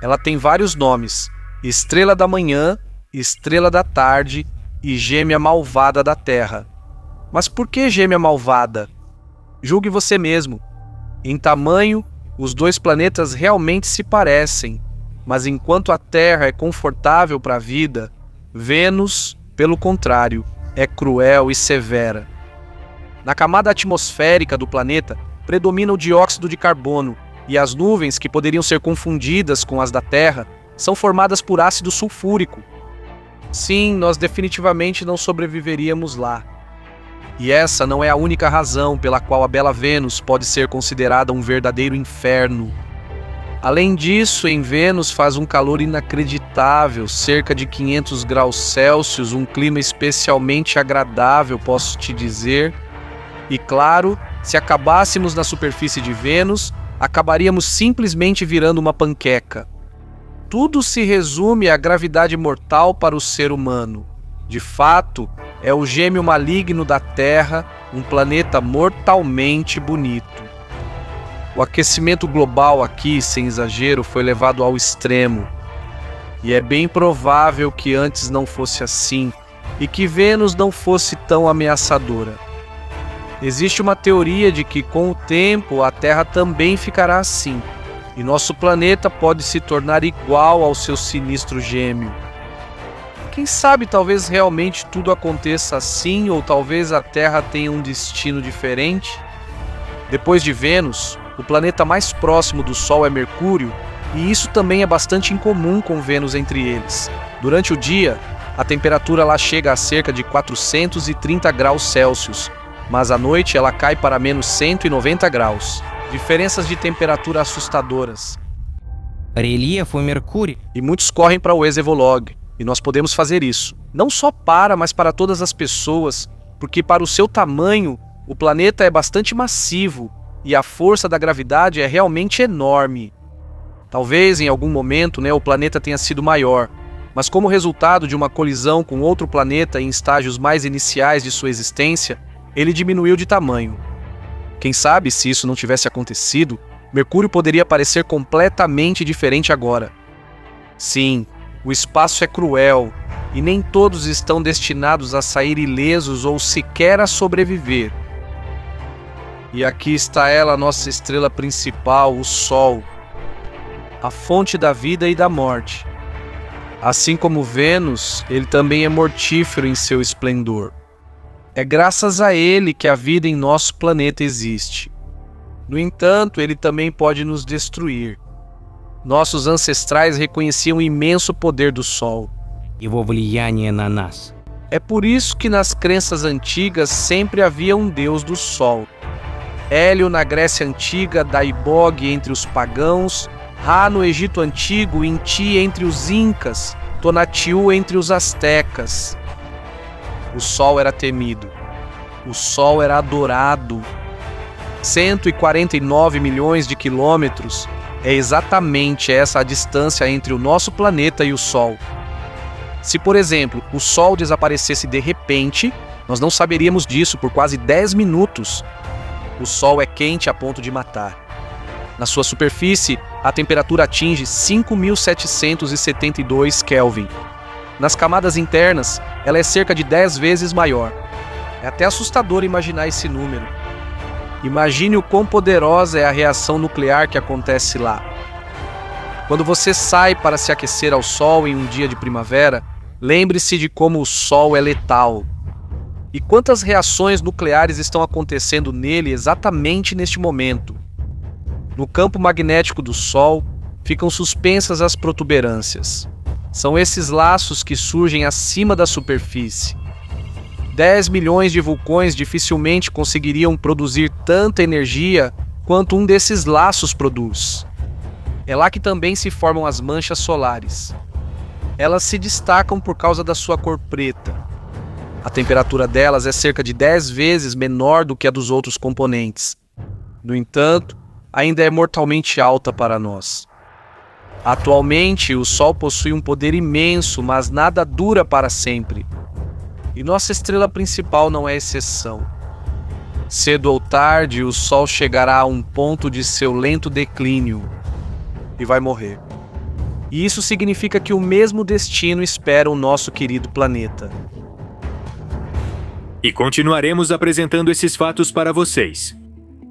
Ela tem vários nomes: Estrela da Manhã, Estrela da Tarde e Gêmea Malvada da Terra. Mas por que Gêmea Malvada? Julgue você mesmo. Em tamanho, os dois planetas realmente se parecem, mas enquanto a Terra é confortável para a vida, Vênus, pelo contrário, é cruel e severa. Na camada atmosférica do planeta predomina o dióxido de carbono, e as nuvens, que poderiam ser confundidas com as da Terra, são formadas por ácido sulfúrico. Sim, nós definitivamente não sobreviveríamos lá. E essa não é a única razão pela qual a bela Vênus pode ser considerada um verdadeiro inferno. Além disso, em Vênus faz um calor inacreditável, cerca de 500 graus Celsius, um clima especialmente agradável, posso te dizer. E claro, se acabássemos na superfície de Vênus, acabaríamos simplesmente virando uma panqueca. Tudo se resume à gravidade mortal para o ser humano. De fato, é o gêmeo maligno da Terra, um planeta mortalmente bonito. O aquecimento global aqui, sem exagero, foi levado ao extremo. E é bem provável que antes não fosse assim, e que Vênus não fosse tão ameaçadora. Existe uma teoria de que, com o tempo, a Terra também ficará assim, e nosso planeta pode se tornar igual ao seu sinistro gêmeo. Quem sabe talvez realmente tudo aconteça assim, ou talvez a Terra tenha um destino diferente? Depois de Vênus, o planeta mais próximo do Sol é Mercúrio, e isso também é bastante incomum com Vênus entre eles. Durante o dia, a temperatura lá chega a cerca de 430 graus Celsius, mas à noite ela cai para menos 190 graus. Diferenças de temperatura assustadoras. Рельеф у Меркурия. E muitos correm para o Exevolog, E nós podemos fazer isso, não só mas para todas as pessoas, porque para o seu tamanho, o planeta é bastante massivo e a força da gravidade é realmente enorme. Talvez em algum momento, o planeta tenha sido maior, mas como resultado de uma colisão com outro planeta em estágios mais iniciais de sua existência, ele diminuiu de tamanho. Quem sabe, se isso não tivesse acontecido, Mercúrio poderia parecer completamente diferente agora. Sim, o espaço é cruel e nem todos estão destinados a sair ilesos ou sequer a sobreviver. E aqui está ela, nossa estrela principal, o Sol, a fonte da vida e da morte. Assim como Vênus, ele também é mortífero em seu esplendor. É graças a ele que a vida em nosso planeta existe. No entanto, ele também pode nos destruir. Nossos ancestrais reconheciam o imenso poder do Sol. Его влияние на нас. É por isso que nas crenças antigas sempre havia um deus do Sol. Hélio na Grécia Antiga, Daibog entre os pagãos, Ra no Egito Antigo, Inti entre os Incas, Tonatiuh entre os Astecas. O Sol era temido. O Sol era adorado. 149 milhões de quilômetros é exatamente essa a distância entre o nosso planeta e o Sol. Se, por exemplo, o Sol desaparecesse de repente, nós não saberíamos disso por quase 10 minutos. O Sol é quente a ponto de matar. Na sua superfície, a temperatura atinge 5.772 Kelvin. Nas camadas internas, ela é cerca de 10 vezes maior. É até assustador imaginar esse número. Imagine o quão poderosa é a reação nuclear que acontece lá. Quando você sai para se aquecer ao sol em um dia de primavera, lembre-se de como o Sol é letal. E quantas reações nucleares estão acontecendo nele exatamente neste momento. No campo magnético do Sol, ficam suspensas as protuberâncias. São esses laços que surgem acima da superfície. 10 milhões de vulcões dificilmente conseguiriam produzir tanta energia quanto um desses laços produz. É lá que também se formam as manchas solares. Elas se destacam por causa da sua cor preta. A temperatura delas é cerca de 10 vezes menor do que a dos outros componentes. No entanto, ainda é mortalmente alta para nós. Atualmente, o Sol possui um poder imenso, mas nada dura para sempre. E nossa estrela principal não é exceção. Cedo ou tarde, o Sol chegará a um ponto de seu lento declínio e vai morrer. E isso significa que o mesmo destino espera o nosso querido planeta. E continuaremos apresentando esses fatos para vocês.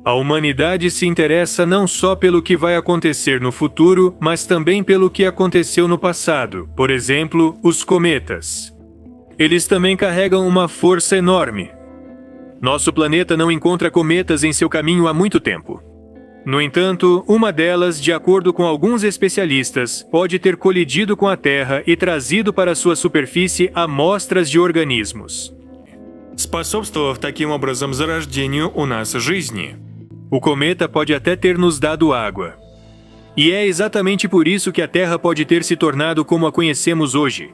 A humanidade se interessa não só pelo que vai acontecer no futuro, mas também pelo que aconteceu no passado. Por exemplo, os cometas. Eles também carregam uma força enorme. Nosso planeta não encontra cometas em seu caminho há muito tempo. No entanto, uma delas, de acordo com alguns especialistas, pode ter colidido com a Terra e trazido para sua superfície amostras de organismos, способствовав таким образом зарождению у нас жизни. O cometa pode até ter nos dado água. E é exatamente por isso que a Terra pode ter se tornado como a conhecemos hoje.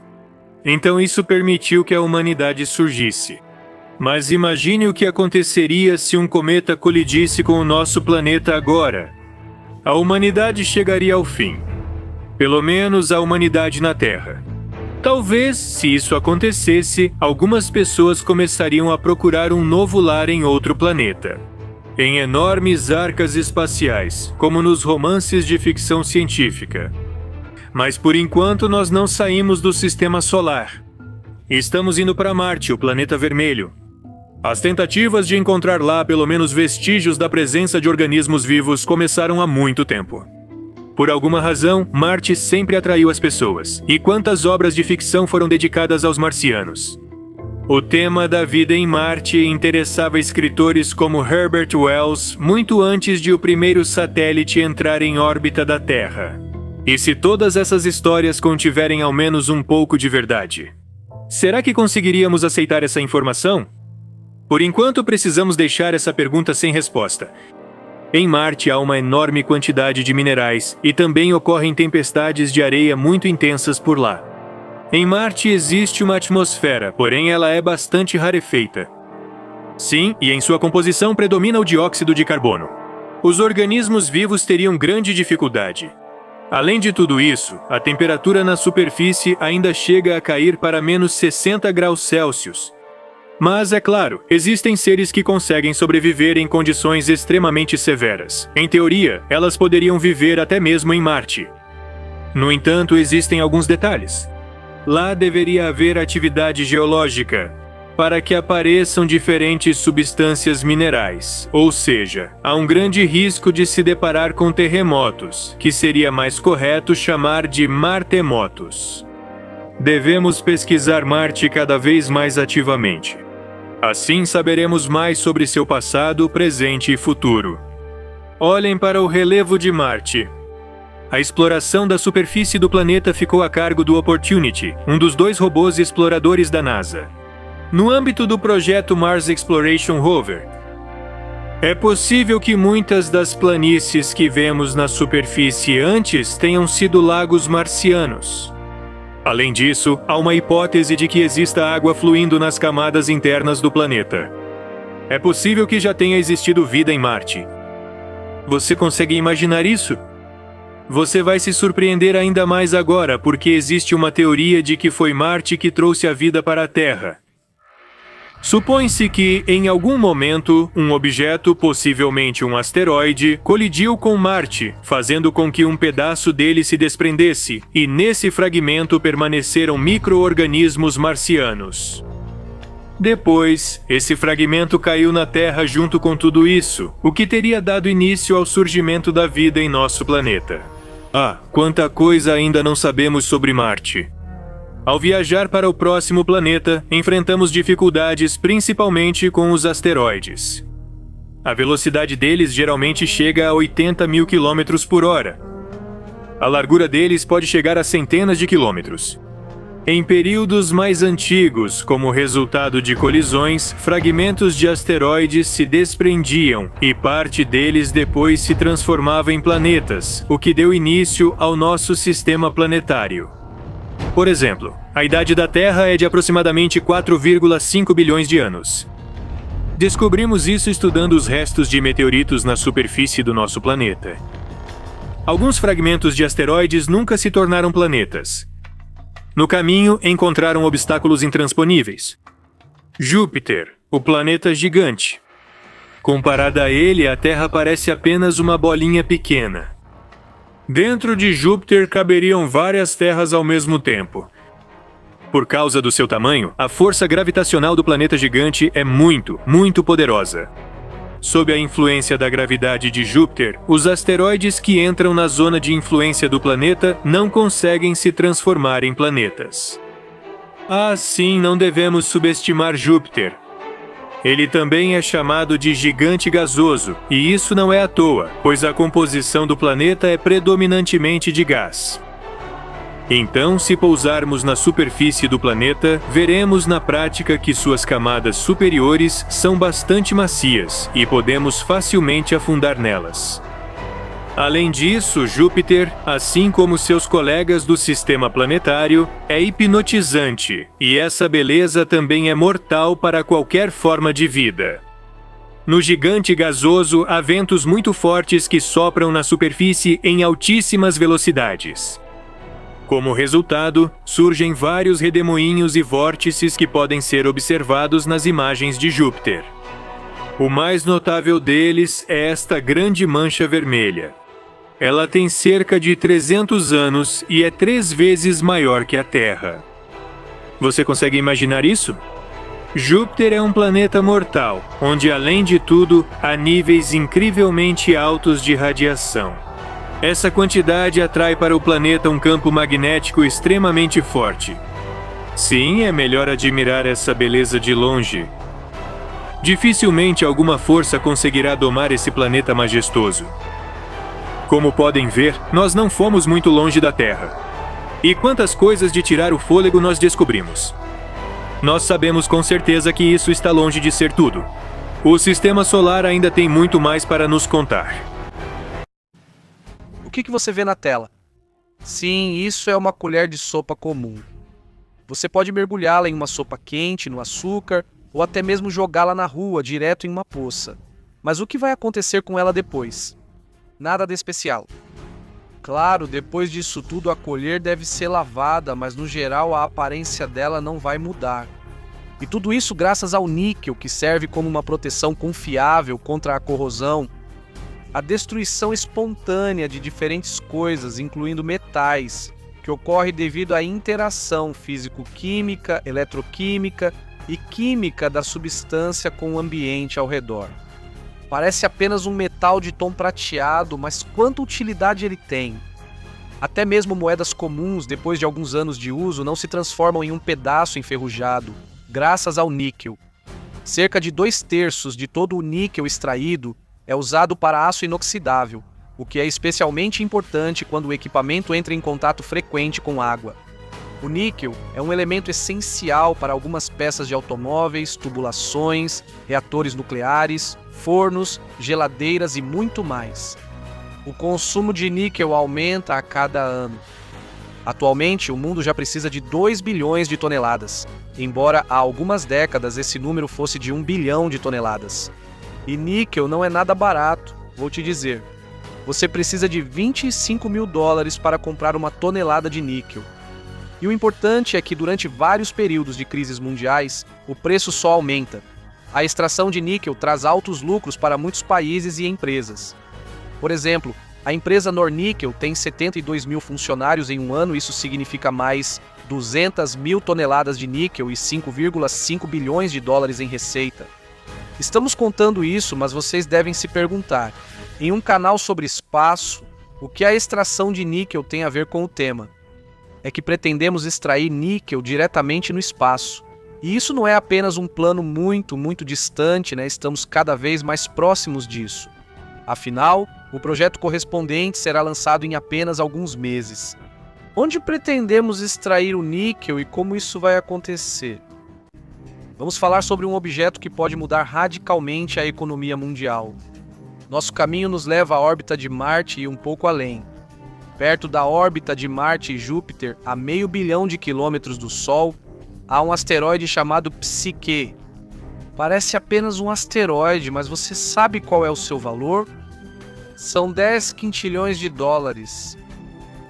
Então isso permitiu que a humanidade surgisse. Mas imagine o que aconteceria se um cometa colidisse com o nosso planeta agora. A humanidade chegaria ao fim. Pelo menos a humanidade na Terra. Talvez, se isso acontecesse, algumas pessoas começariam a procurar um novo lar em outro planeta. Em enormes arcas espaciais, como nos romances de ficção científica. Mas por enquanto nós não saímos do sistema solar. Estamos indo para Marte, o planeta vermelho. As tentativas de encontrar lá pelo menos vestígios da presença de organismos vivos começaram há muito tempo. Por alguma razão, Marte sempre atraiu as pessoas. E quantas obras de ficção foram dedicadas aos marcianos? O tema da vida em Marte interessava escritores como Herbert Wells muito antes de o primeiro satélite entrar em órbita da Terra. E se todas essas histórias contiverem ao menos um pouco de verdade? Será que conseguiríamos aceitar essa informação? Por enquanto, precisamos deixar essa pergunta sem resposta. Em Marte há uma enorme quantidade de minerais e também ocorrem tempestades de areia muito intensas por lá. Em Marte existe uma atmosfera, porém ela é bastante rarefeita. Sim, e em sua composição predomina o dióxido de carbono. Os organismos vivos teriam grande dificuldade. Além de tudo isso, a temperatura na superfície ainda chega a cair para menos 60 graus Celsius. Mas, é claro, existem seres que conseguem sobreviver em condições extremamente severas. Em teoria, elas poderiam viver até mesmo em Marte. No entanto, existem alguns detalhes. Lá deveria haver atividade geológica, para que apareçam diferentes substâncias minerais. Ou seja, há um grande risco de se deparar com terremotos, que seria mais correto chamar de martemotos. Devemos pesquisar Marte cada vez mais ativamente. Assim saberemos mais sobre seu passado, presente e futuro. Olhem para o relevo de Marte. A exploração da superfície do planeta ficou a cargo do Opportunity, um dos 2 robôs exploradores da NASA. No âmbito do projeto Mars Exploration Rover, é possível que muitas das planícies que vemos na superfície antes tenham sido lagos marcianos. Além disso, há uma hipótese de que exista água fluindo nas camadas internas do planeta. É possível que já tenha existido vida em Marte. Você consegue imaginar isso? Você vai se surpreender ainda mais agora, porque existe uma teoria de que foi Marte que trouxe a vida para a Terra. Supõe-se que, em algum momento, um objeto, possivelmente um asteroide, colidiu com Marte, fazendo com que um pedaço dele se desprendesse, e nesse fragmento permaneceram micro-organismos marcianos. Depois, esse fragmento caiu na Terra junto com tudo isso, o que teria dado início ao surgimento da vida em nosso planeta. Ah, quanta coisa ainda não sabemos sobre Marte! Ao viajar para o próximo planeta, enfrentamos dificuldades principalmente com os asteroides. A velocidade deles geralmente chega a 80 mil km por hora. A largura deles pode chegar a centenas de quilômetros. Em períodos mais antigos, como resultado de colisões, fragmentos de asteroides se desprendiam e parte deles depois se transformava em planetas, o que deu início ao nosso sistema planetário. Por exemplo, a idade da Terra é de aproximadamente 4,5 bilhões de anos. Descobrimos isso estudando os restos de meteoritos na superfície do nosso planeta. Alguns fragmentos de asteroides nunca se tornaram planetas. No caminho, encontraram obstáculos intransponíveis. Júpiter, o planeta gigante. Comparada a ele, a Terra parece apenas uma bolinha pequena. Dentro de Júpiter caberiam várias terras ao mesmo tempo. Por causa do seu tamanho, a força gravitacional do planeta gigante é muito poderosa. Sob a influência da gravidade de Júpiter, os asteroides que entram na zona de influência do planeta não conseguem se transformar em planetas. Assim, não devemos subestimar Júpiter. Ele também é chamado de gigante gasoso, e isso não é à toa, pois a composição do planeta é predominantemente de gás. Então, se pousarmos na superfície do planeta, veremos na prática que suas camadas superiores são bastante macias e podemos facilmente afundar nelas. Além disso, Júpiter, assim como seus colegas do sistema planetário, é hipnotizante, e essa beleza também é mortal para qualquer forma de vida. No gigante gasoso, há ventos muito fortes que sopram na superfície em altíssimas velocidades. Como resultado, surgem vários redemoinhos e vórtices que podem ser observados nas imagens de Júpiter. O mais notável deles é esta grande mancha vermelha. Ela tem cerca de 300 anos e é 3 vezes maior que a Terra. Você consegue imaginar isso? Júpiter é um planeta mortal, onde além de tudo, há níveis incrivelmente altos de radiação. Essa quantidade atrai para o planeta um campo magnético extremamente forte. Sim, é melhor admirar essa beleza de longe. Dificilmente alguma força conseguirá domar esse planeta majestoso. Como podem ver, nós não fomos muito longe da Terra. E quantas coisas de tirar o fôlego nós descobrimos. Nós sabemos com certeza que isso está longe de ser tudo. O sistema solar ainda tem muito mais para nos contar. O que você vê na tela? Sim, isso é uma colher de sopa comum. Você pode mergulhá-la em uma sopa quente, no açúcar, ou até mesmo jogá-la na rua, direto em uma poça. Mas o que vai acontecer com ela depois? Nada de especial. Claro, depois disso tudo a colher deve ser lavada, mas no geral a aparência dela não vai mudar. E tudo isso graças ao níquel, que serve como uma proteção confiável contra a corrosão, a destruição espontânea de diferentes coisas, incluindo metais, que ocorre devido à interação físico-química, eletroquímica e química da substância com o ambiente ao redor. Parece apenas um metal de tom prateado, mas quanta utilidade ele tem! Até mesmo moedas comuns, depois de alguns anos de uso, não se transformam em um pedaço enferrujado, graças ao níquel. Cerca de 2/3 de todo o níquel extraído é usado para aço inoxidável, o que é especialmente importante quando o equipamento entra em contato frequente com água. O níquel é um elemento essencial para algumas peças de automóveis, tubulações, reatores nucleares, fornos, geladeiras e muito mais. O consumo de níquel aumenta a cada ano. Atualmente, o mundo já precisa de 2 bilhões de toneladas, embora há algumas décadas esse número fosse de 1 bilhão de toneladas. E níquel não é nada barato, vou te dizer. Você precisa de $25 mil para comprar uma tonelada de níquel. E o importante é que durante vários períodos de crises mundiais, o preço só aumenta. A extração de níquel traz altos lucros para muitos países e empresas. Por exemplo, a empresa Nornickel tem 72 mil funcionários em um ano, isso significa mais 200 mil toneladas de níquel e 5,5 bilhões de dólares em receita. Estamos contando isso, mas vocês devem se perguntar, em um canal sobre espaço, o que a extração de níquel tem a ver com o tema? É que pretendemos extrair níquel diretamente no espaço. E isso não é apenas um plano muito distante, né? Estamos cada vez mais próximos disso. Afinal, o projeto correspondente será lançado em apenas alguns meses. Onde pretendemos extrair o níquel e como isso vai acontecer? Vamos falar sobre um objeto que pode mudar radicalmente a economia mundial. Nosso caminho nos leva à órbita de Marte e um pouco além. Perto da órbita de Marte e Júpiter, a 500 milhões de quilômetros do Sol, há um asteroide chamado Psyche. Parece apenas um asteroide, mas você sabe qual é o seu valor? São 10 quintilhões de dólares.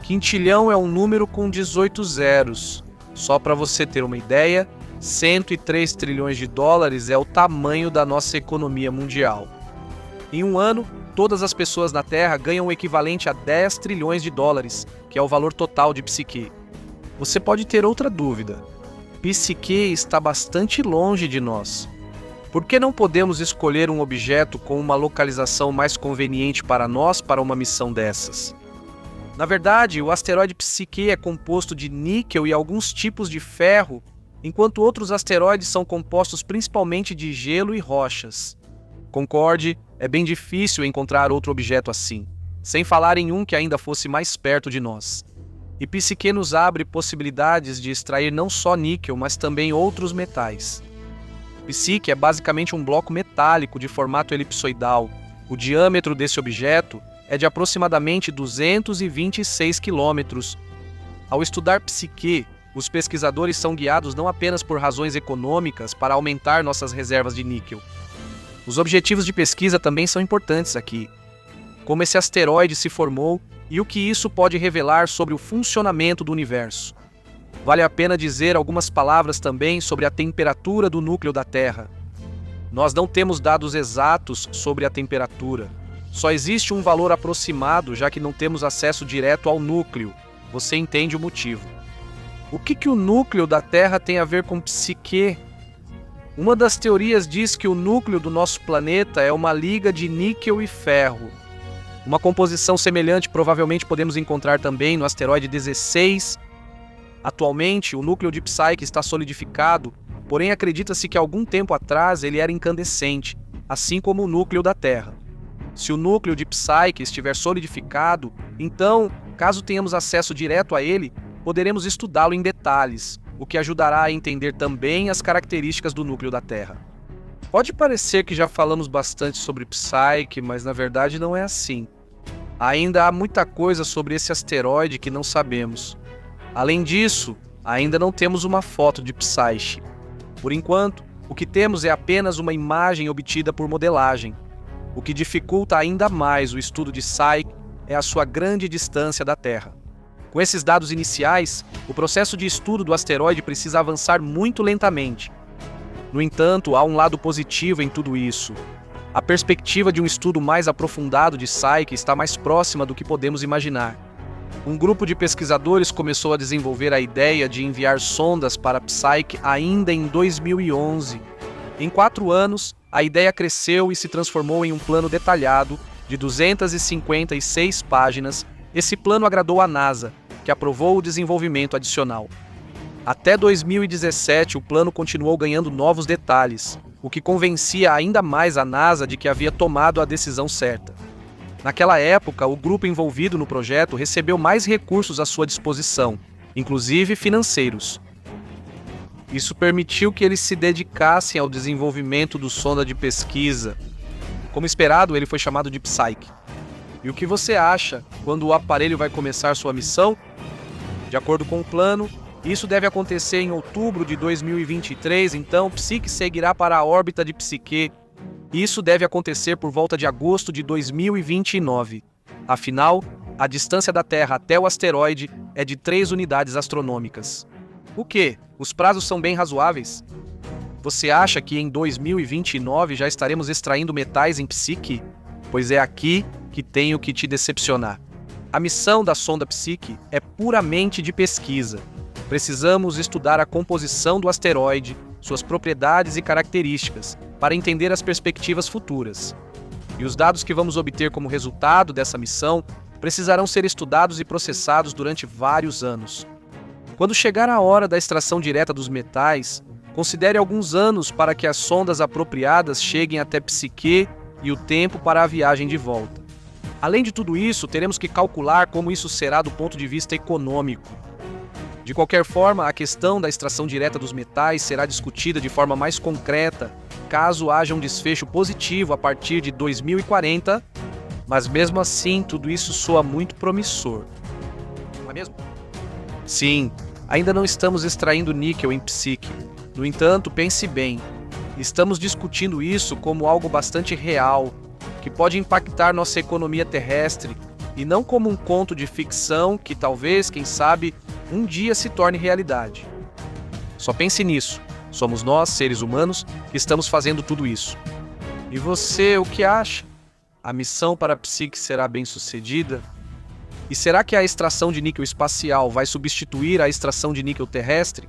Quintilhão é um número com 18 zeros. Só para você ter uma ideia, 103 trilhões de dólares é o tamanho da nossa economia mundial. Em um ano, todas as pessoas na Terra ganham o equivalente a 10 trilhões de dólares, que é o valor total de Psyche. Você pode ter outra dúvida. Psyche está bastante longe de nós. Por que não podemos escolher um objeto com uma localização mais conveniente para nós para uma missão dessas? Na verdade, o asteroide Psyche é composto de níquel e alguns tipos de ferro, enquanto outros asteroides são compostos principalmente de gelo e rochas. Concorde, é bem difícil encontrar outro objeto assim, sem falar em um que ainda fosse mais perto de nós. E Psyche nos abre possibilidades de extrair não só níquel, mas também outros metais. Psyche é basicamente um bloco metálico de formato elipsoidal. O diâmetro desse objeto é de aproximadamente 226 quilômetros. Ao estudar Psyche, os pesquisadores são guiados não apenas por razões econômicas para aumentar nossas reservas de níquel. Os objetivos de pesquisa também são importantes aqui. Como esse asteroide se formou e o que isso pode revelar sobre o funcionamento do universo. Vale a pena dizer algumas palavras também sobre a temperatura do núcleo da Terra. Nós não temos dados exatos sobre a temperatura. Só existe um valor aproximado, já que não temos acesso direto ao núcleo. Você entende o motivo. O que o núcleo da Terra tem a ver com Psyche? Uma das teorias diz que o núcleo do nosso planeta é uma liga de níquel e ferro. Uma composição semelhante provavelmente podemos encontrar também no asteroide 16. Atualmente, o núcleo de Psyche está solidificado, porém acredita-se que algum tempo atrás ele era incandescente, assim como o núcleo da Terra. Se o núcleo de Psyche estiver solidificado, então, caso tenhamos acesso direto a ele, poderemos estudá-lo em detalhes, o que ajudará a entender também as características do núcleo da Terra. Pode parecer que já falamos bastante sobre Psyche, mas na verdade não é assim. Ainda há muita coisa sobre esse asteroide que não sabemos. Além disso, ainda não temos uma foto de Psyche. Por enquanto, o que temos é apenas uma imagem obtida por modelagem. O que dificulta ainda mais o estudo de Psyche é a sua grande distância da Terra. Com esses dados iniciais, o processo de estudo do asteroide precisa avançar muito lentamente. No entanto, há um lado positivo em tudo isso. A perspectiva de um estudo mais aprofundado de Psyche está mais próxima do que podemos imaginar. Um grupo de pesquisadores começou a desenvolver a ideia de enviar sondas para Psyche ainda em 2011. Em 4 anos, a ideia cresceu e se transformou em um plano detalhado de 256 páginas. Esse plano agradou a NASA, que aprovou o desenvolvimento adicional. Até 2017, o plano continuou ganhando novos detalhes, o que convencia ainda mais a NASA de que havia tomado a decisão certa. Naquela época, o grupo envolvido no projeto recebeu mais recursos à sua disposição, inclusive financeiros. Isso permitiu que eles se dedicassem ao desenvolvimento do sonda de pesquisa. Como esperado, ele foi chamado de Psyche. E o que você acha quando o aparelho vai começar sua missão? De acordo com o plano, isso deve acontecer em outubro de 2023, então Psyche seguirá para a órbita de Psique. Isso deve acontecer por volta de agosto de 2029. Afinal, a distância da Terra até o asteroide é de 3 unidades astronômicas. O quê? Os prazos são bem razoáveis? Você acha que em 2029 já estaremos extraindo metais em Psique? Pois é aqui que tenho que te decepcionar. A missão da sonda Psyche é puramente de pesquisa. Precisamos estudar a composição do asteroide, suas propriedades e características, para entender as perspectivas futuras. E os dados que vamos obter como resultado dessa missão precisarão ser estudados e processados durante vários anos. Quando chegar a hora da extração direta dos metais, considere alguns anos para que as sondas apropriadas cheguem até Psique e o tempo para a viagem de volta. Além de tudo isso, teremos que calcular como isso será do ponto de vista econômico. De qualquer forma, a questão da extração direta dos metais será discutida de forma mais concreta caso haja um desfecho positivo a partir de 2040, mas mesmo assim tudo isso soa muito promissor. Não é mesmo? Sim, ainda não estamos extraindo níquel em Psique. No entanto, pense bem, estamos discutindo isso como algo bastante real, que pode impactar nossa economia terrestre, e não como um conto de ficção que talvez, quem sabe, um dia se torne realidade. Só pense nisso. Somos nós, seres humanos, que estamos fazendo tudo isso. E você, o que acha? A missão para Psique será bem-sucedida? E será que a extração de níquel espacial vai substituir a extração de níquel terrestre?